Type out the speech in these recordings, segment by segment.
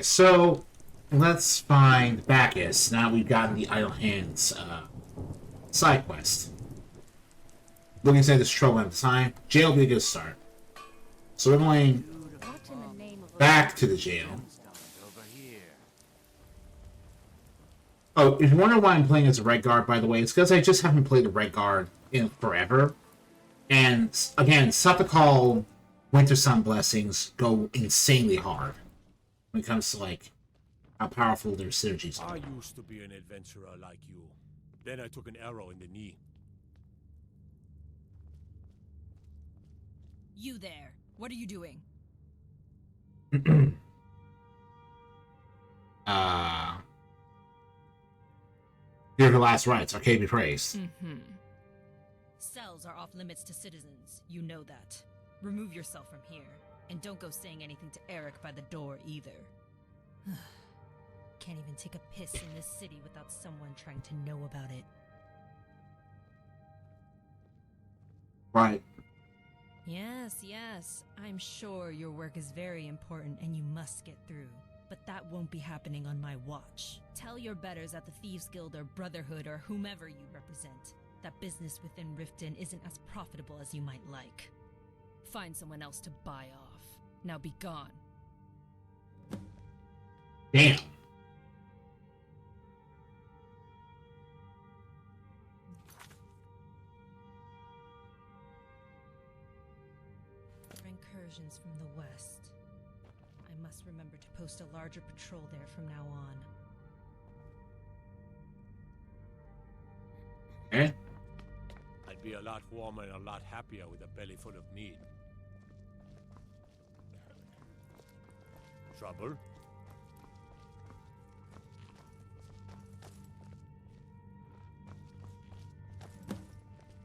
So let's find Bacchus. Now we've gotten the Idle Hands side quest. Looking inside this trouble at the time. Jail will be a good start. So we're going back to the jail. Oh, if you wonder why I'm playing as a Red Guard, by the way, it's because I just haven't played a Red Guard in forever. And again, Sepulchral Winter Sun Blessings go insanely hard when it comes to like how powerful their synergies are. I used to be an adventurer like you. Then I took an arrow in the knee. You there. What are you doing? You're the last rights, Arcade be praised. Cells are off limits to citizens. You know that. Remove yourself from here. And don't go saying anything to Eric by the door either. Can't even take a piss in this city without someone trying to know about it. Right. Yes. I'm sure your work is very important and you must get through. But that won't be happening on my watch. Tell your betters at the Thieves Guild or Brotherhood or whomever you represent that business within Riften isn't as profitable as you might like. Find someone else to buy off. Now be gone. Damn. Incursions from the west. I must remember to post a larger patrol there from now on. Eh? I'd be a lot warmer and a lot happier with a belly full of meat. Trouble?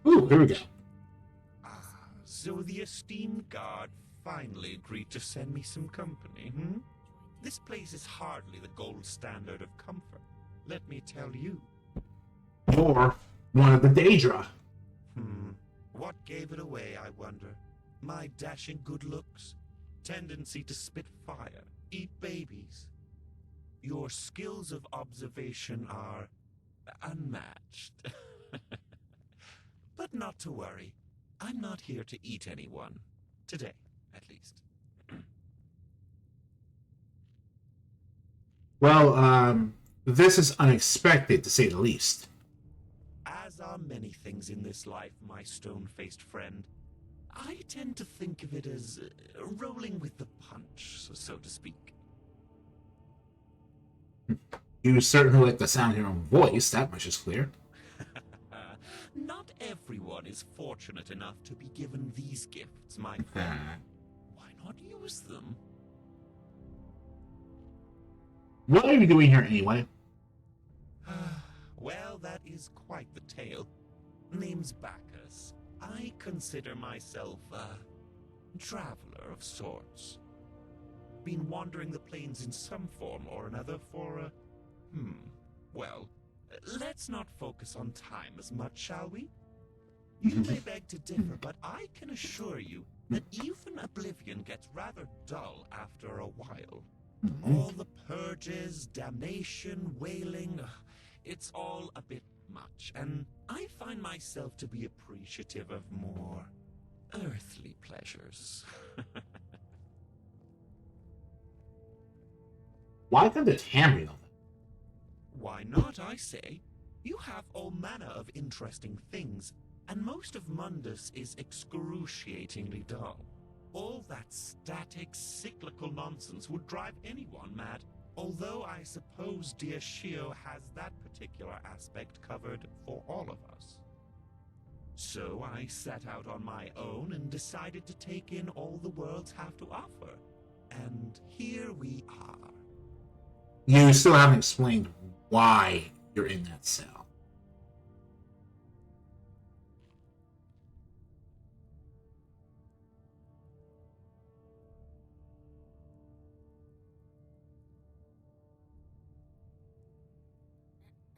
Ooh, here we go. So the esteemed guard finally agreed to send me some company, This place is hardly the gold standard of comfort, let me tell you. Or one of the Daedra. What gave it away, I wonder? My dashing good looks? Tendency to spit fire? Eat babies? Your skills of observation are unmatched. But not to worry. I'm not here to eat anyone. Today, at least. Well, this is unexpected, to say the least. As are many things in this life, my stone-faced friend, I tend to think of it as rolling with the punch, so to speak. You certainly like the sound of your own voice, that much is clear. Not everyone is fortunate enough to be given these gifts, my friend. Why not use them? What are you doing here anyway? Well, that is quite the tale. Name's Bacchus. I consider myself a traveler of sorts. Been wandering the plains in some form or another for well, let's not focus on time as much, shall we? You may beg to differ, but I can assure you that even oblivion gets rather dull after a while. All the purges, damnation, wailing, it's all a bit much, and I find myself to be appreciative of more earthly pleasures. Why couldn't it hammer them? Why not, I say? You have all manner of interesting things, and most of Mundus is excruciatingly dull. All that static, cyclical nonsense would drive anyone mad, although I suppose dear Shio has that particular aspect covered for all of us. So I set out on my own and decided to take in all the worlds have to offer. And here we are. You still haven't explained why you're in that cell.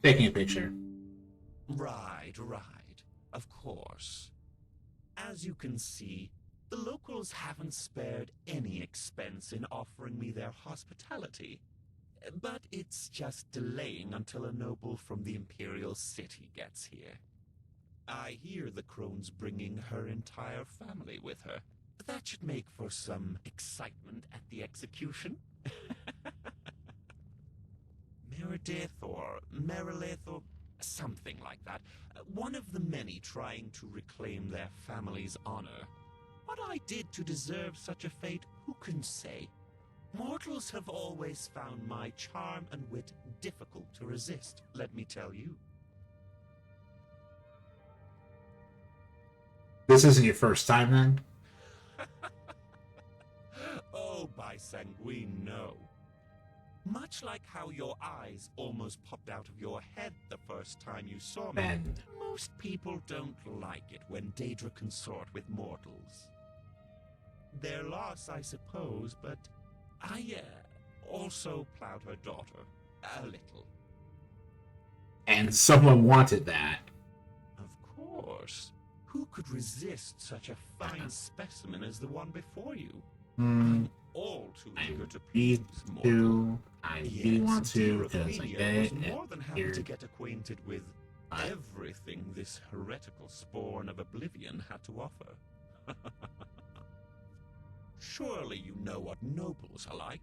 Taking a picture. Right. Of course. As you can see, The locals haven't spared any expense in offering me their hospitality. But it's just delaying until a noble from the Imperial City gets here. I hear the crone's bringing her entire family with her. That should make for some excitement at the execution. Meredith or Merilith or something like that. One of the many trying to reclaim their family's honor. What I did to deserve such a fate, who can say? Mortals have always found my charm and wit difficult to resist, let me tell you. This isn't your first time, then? Oh, by sanguine, no. Much like how your eyes almost popped out of your head the first time you saw me, Ben. most people don't like it when Daedra consort with mortals. Their loss, I suppose, but I also plowed her daughter a little. And someone wanted that. Of course. Who could resist such a fine specimen as the one before you? I'm all too eager to please mortal. I really want to, because I Ophelia get was it. more than happy Here. to get acquainted with everything this heretical spawn of oblivion had to offer. Surely you know what nobles are like.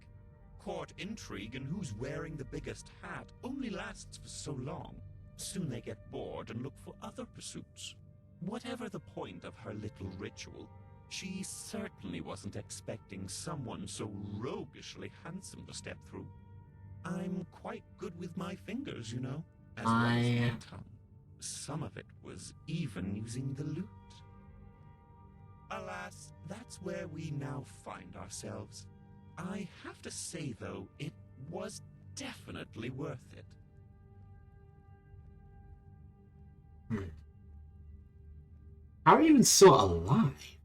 Court intrigue and who's wearing the biggest hat only lasts for so long. Soon they get bored and look for other pursuits. Whatever the point of her little ritual, she certainly wasn't expecting someone so roguishly handsome to step through. I'm quite good with my fingers, you know, as well as my tongue. Some of it was even using the lute. Alas, that's where we now find ourselves. I have to say, though, it was definitely worth it. How are you even still alive?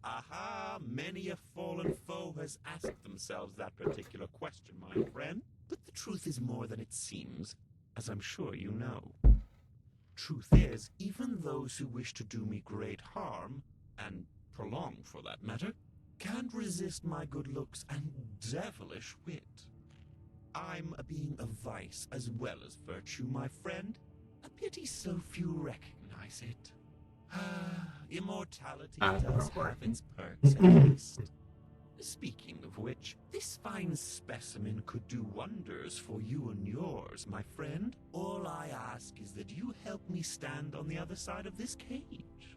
Aha, many a fallen foe has asked themselves that particular question, my friend. But the truth is more than it seems, as I'm sure you know. Truth is, even those who wish to do me great harm, and prolong for that matter, can't resist my good looks and devilish wit. I'm a being of vice as well as virtue, my friend. A pity so few recognize it. Immortality does have its perks, at least. Speaking of which, this fine specimen could do wonders for you and yours, my friend. All I ask is that you help me stand on the other side of this cage.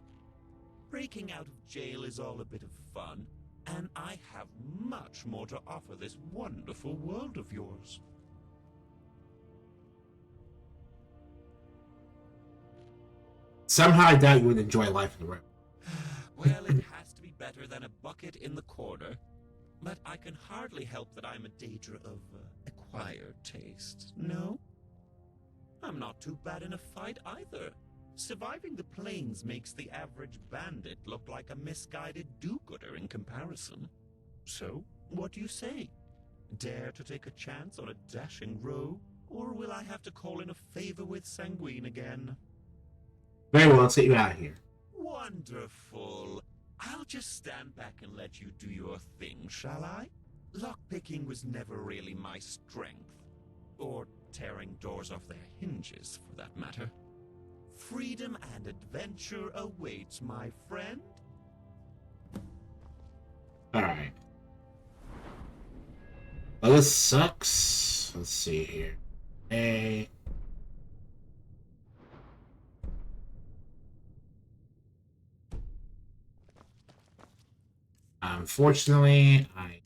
Breaking out of jail is all a bit of fun, and I have much more to offer this wonderful world of yours. Somehow I doubt you would enjoy life in the room. Well, it has to be better than a bucket in the corner. But I can hardly help that I'm a Daedra of acquired taste, no? I'm not too bad in a fight either. Surviving the plains makes the average bandit look like a misguided do-gooder in comparison. So, what do you say? Dare to take a chance on a dashing rogue? Or will I have to call in a favor with Sanguine again? Very well, let's get you out of here. Wonderful. I'll just stand back and let you do your thing, shall I? Lockpicking was never really my strength. Or tearing doors off their hinges, for that matter. Freedom and adventure awaits, my friend. Alright. Well, this sucks. Let's see here. Hey. Unfortunately, I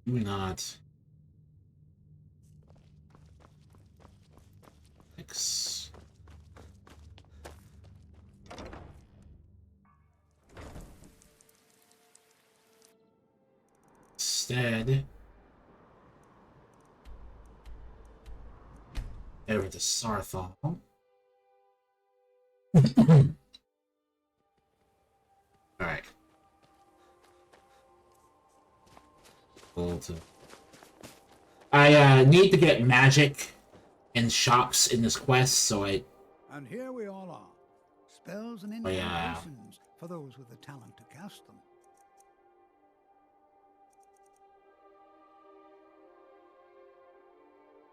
do not. X. Instead, over to Sarthal. Alright. I need to get magic in shops in this quest, so I... And here we all are, spells and Oh, yeah. incantations for those with the talent to cast them.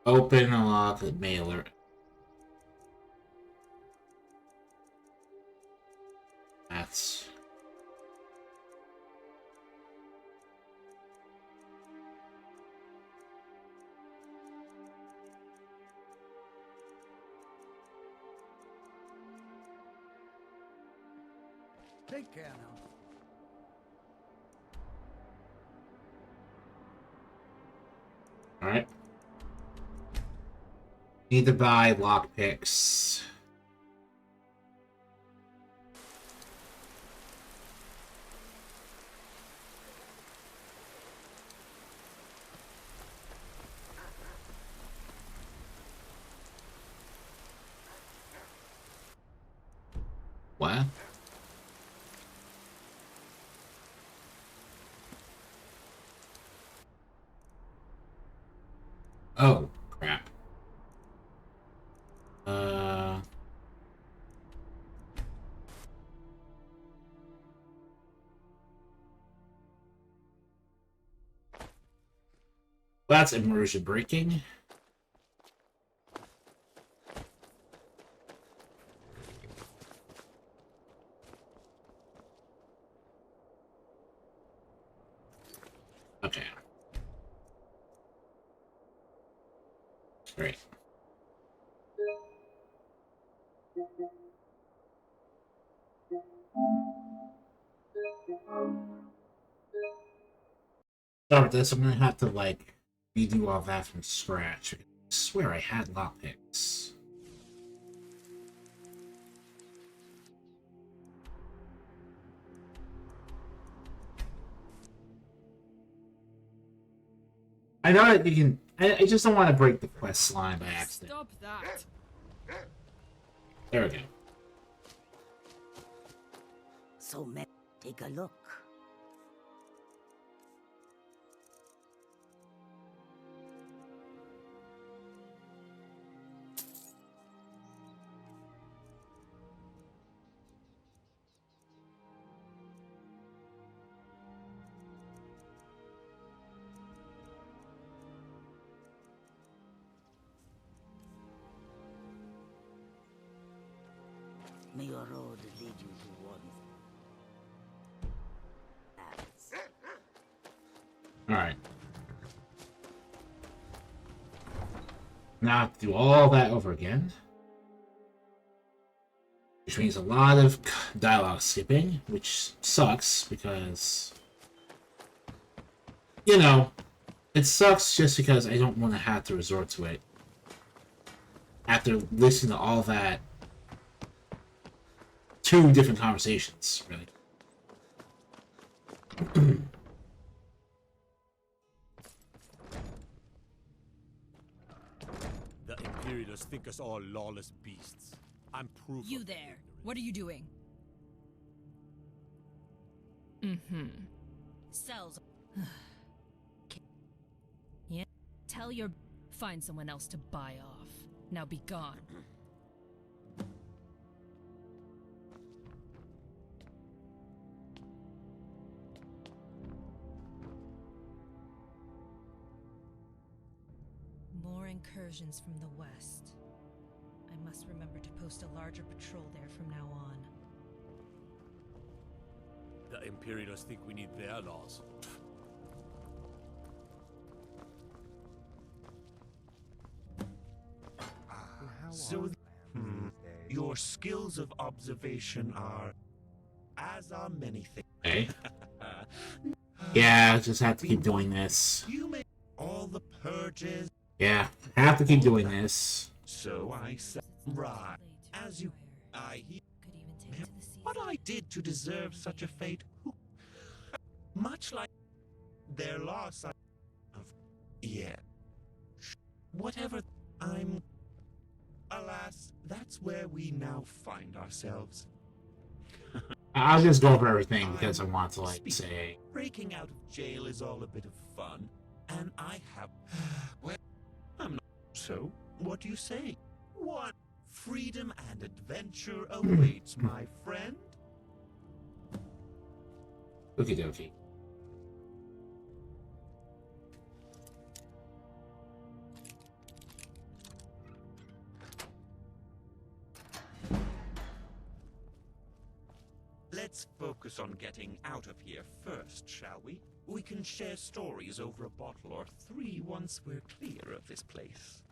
Open a lock mailer. That's... Take care now. Alright. Need to buy lockpicks. What? Oh, crap. That's immersion breaking. Okay. Great. Start with this. I'm gonna have to like redo all that from scratch. I swear I had lockpicks. I know that you can. I just don't want to break the quest line by accident. Stop that! There we go. So, take a look. May your road lead you toward paths. Alright. Now I have to do all that over again. Which means a lot of dialogue skipping, which sucks because, you know, it sucks just because I don't want to have to resort to it after listening to all that. Two different conversations, really. The Imperialists think us all lawless beasts. I'm proof You of their there. ignorance. What are you doing? Mm-hmm. Cells. Yeah. Tell your... Find someone else to buy off. Now be gone. More incursions from the west. I must remember to post a larger patrol there from now on. The Imperialists think we need their laws. So, your skills of observation are, as are many things. Okay. Yeah, I just have to keep doing this. You make all the purges. Yeah, I have to keep doing this. So I said, right, as you, I hear Could even take to the sea. what I did to deserve such a fate. Much like their loss, yeah. Whatever I'm, alas, that's where we now find ourselves. I'll just go over everything because I want to, like, say... Breaking out of jail is all a bit of fun, and I have. Well, I'm not. So, what do you say? What Freedom and adventure awaits, my friend. Okie dokie. Let's focus on getting out of here first, shall we? We can share stories over a bottle or three once we're clear of this place.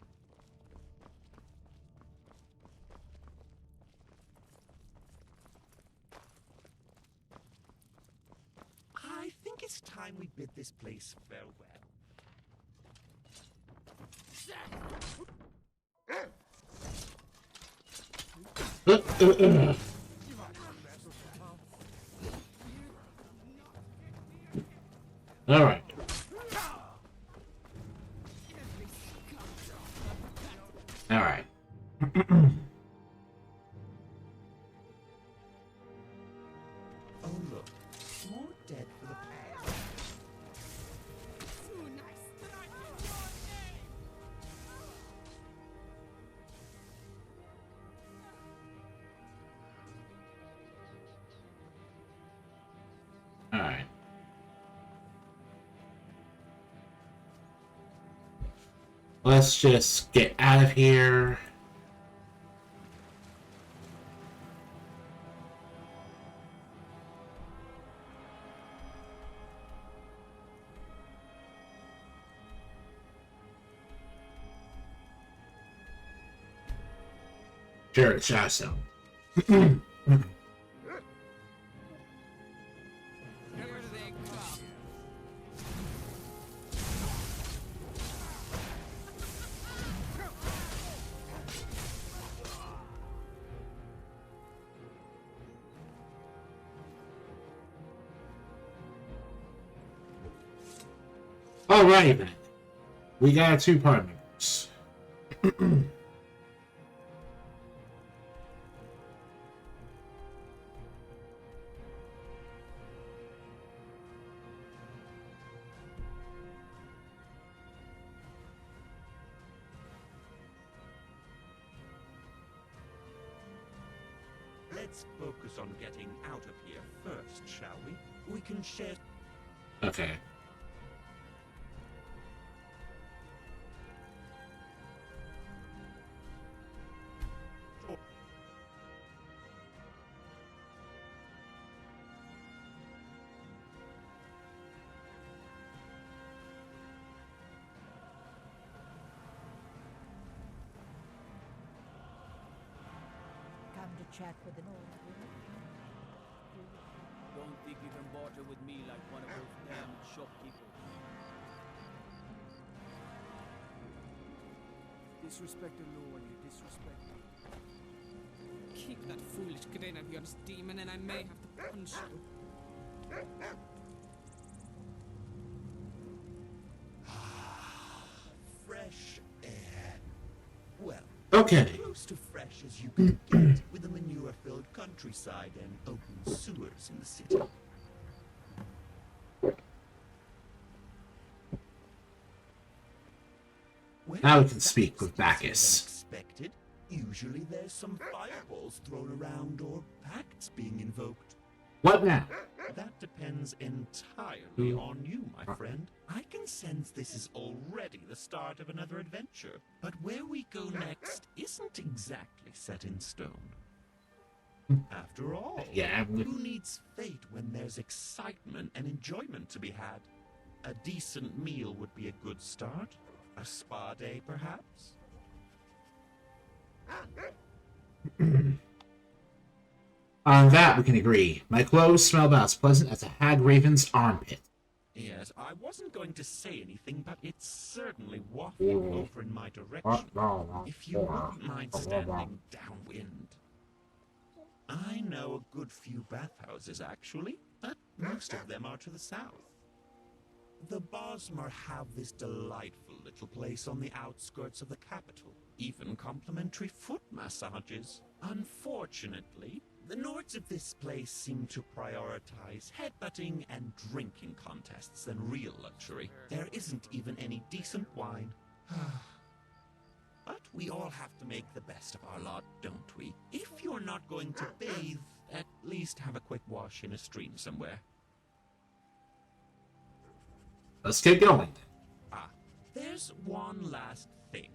I think it's time we bid this place farewell. All right. All right. Oh look, more dead for the past. All right. Let's just get out of here. Sure, it's awesome. Alrighty then. We got 2 part members. Let's focus on getting out of here first, shall we? We can share... Okay. Come to chat with an old friend. Don't think you can barter with me like one of those damn shopkeepers. Disrespect the law and you disrespect me. Keep that foolish grin of yours, demon, and I may have to punch you. Fresh air. Well, Okay. close to fresh as you can get with the manure-filled countryside and open sewers in the city. Well, Now we can speak with that's easier Bacchus. than expected. Usually there's some fireballs thrown around or pacts being invoked. What now? That depends entirely on you, my friend. I can sense this is already the start of another adventure, but where we go next isn't exactly set in stone. After all, Yeah, who needs fate when there's excitement and enjoyment to be had? A decent meal would be a good start. A spa day, perhaps? On that, we can agree. My clothes smell about as pleasant as a hag raven's armpit. Yes, I wasn't going to say anything, but it's certainly wafting over in my direction. If you wouldn't mind standing downwind. I know a good few bathhouses, actually, but most of them are to the south. The Bosmer have this delightful little place on the outskirts of the capital, even complimentary foot massages. Unfortunately, the Nords of this place seem to prioritize headbutting and drinking contests than real luxury. There isn't even any decent wine. But we all have to make the best of our lot, don't we? If you're not going to bathe, at least have a quick wash in a stream somewhere. Let's get going. Ah, there's one last thing.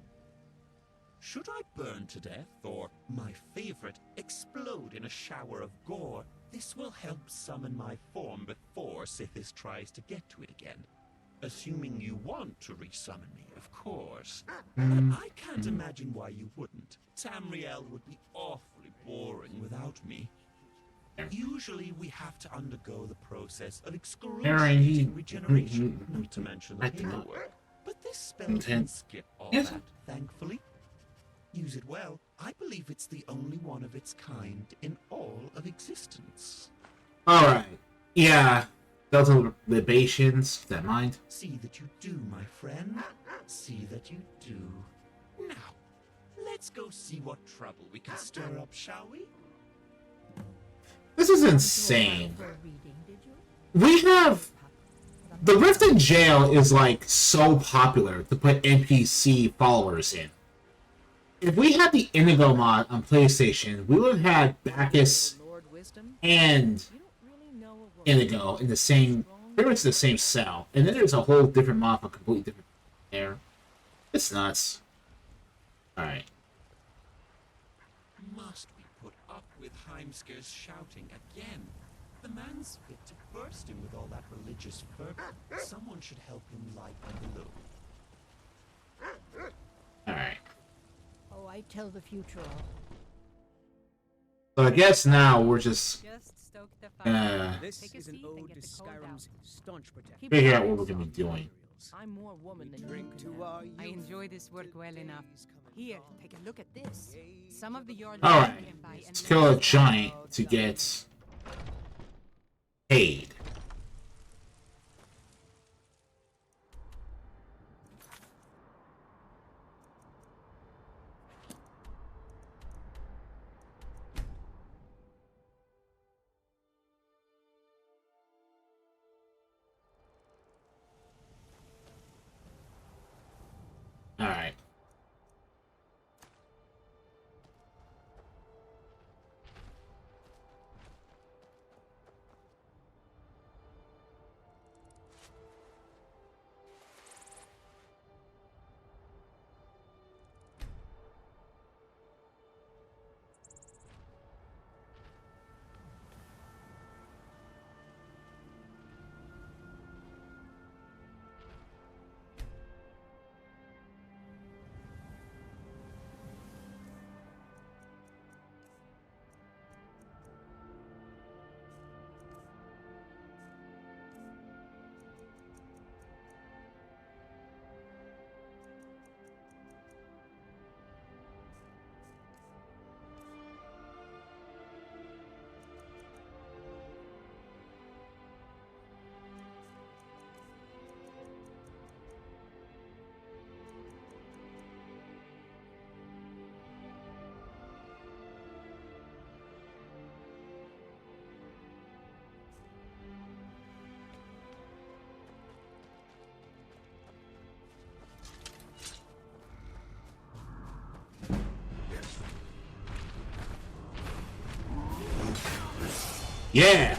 Should I burn to death, or, my favorite, explode in a shower of gore, this will help summon my form before Sithis tries to get to it again. Assuming you want to resummon me, of course. But I can't imagine why you wouldn't. Tamriel would be awfully boring without me. Usually we have to undergo the process of excruciating regeneration, not to mention the paperwork. But this spell can skip all that, thankfully. Use it well. I believe it's the only one of its kind in all of existence. Alright. Yeah. Those are libations. That mind? See that you do, my friend. See that you do. Now, let's go see what trouble we can stir up, shall we? This is insane. We have... The Riften jail is, like, so popular to put NPC followers in. If we had the Indigo mod on PlayStation, we would have had Bacchus and Indigo in the same, pretty much the same cell. And then there's a whole different mod for completely different there. It's nuts. Alright. Must we put up with Heimskir's shouting again? The man's fit to bursting with all that religious fervor. Someone should help him lighten the load. Alright. Oh, I tell the future all. So I guess now we're just stoke the gonna This is an ode to Skyrim's staunch protector. figure out what we're gonna be doing. I'm more woman than Drink you. to our I enjoy this work well enough. Here, take a look at this. Some of the yard Alright. can buy Let's kill a giant to get paid. Alright. Yeah!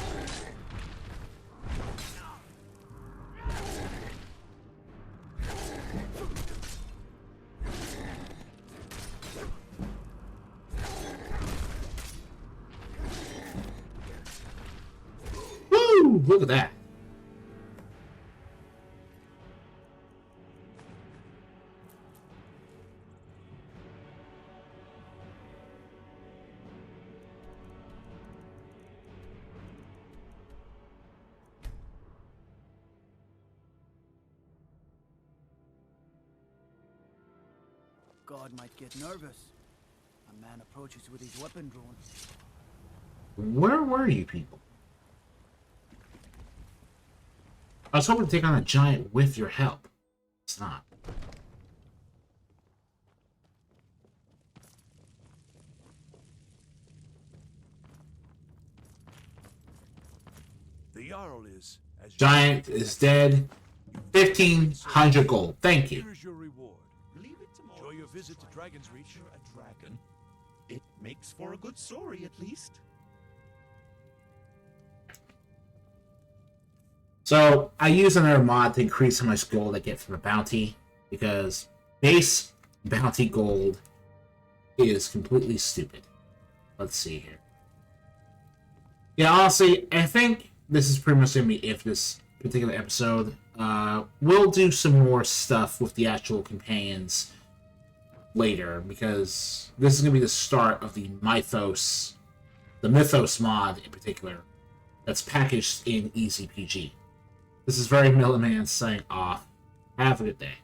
Woo! Look at that. God might get nervous. A man approaches with his weapon drawn. Where were you people? I was hoping to take on a giant with your help. It's not. The Jarl is, as Giant is dead. 1,500 gold. Thank you. Here's your reward. Leave it to more. Enjoy your visit to Dragon's Reach. You're a dragon. It makes for a good story, at least. So I use another mod to increase how much gold I get from the bounty, because base bounty gold is completely stupid. Let's see here. Yeah, honestly, I think this is pretty much going to be it for this particular episode. We'll do some more stuff with the actual companions later, because this is going to be the start of the Mythos mod in particular, that's packaged in ezPG. This is very Milliman saying off. Have a good day.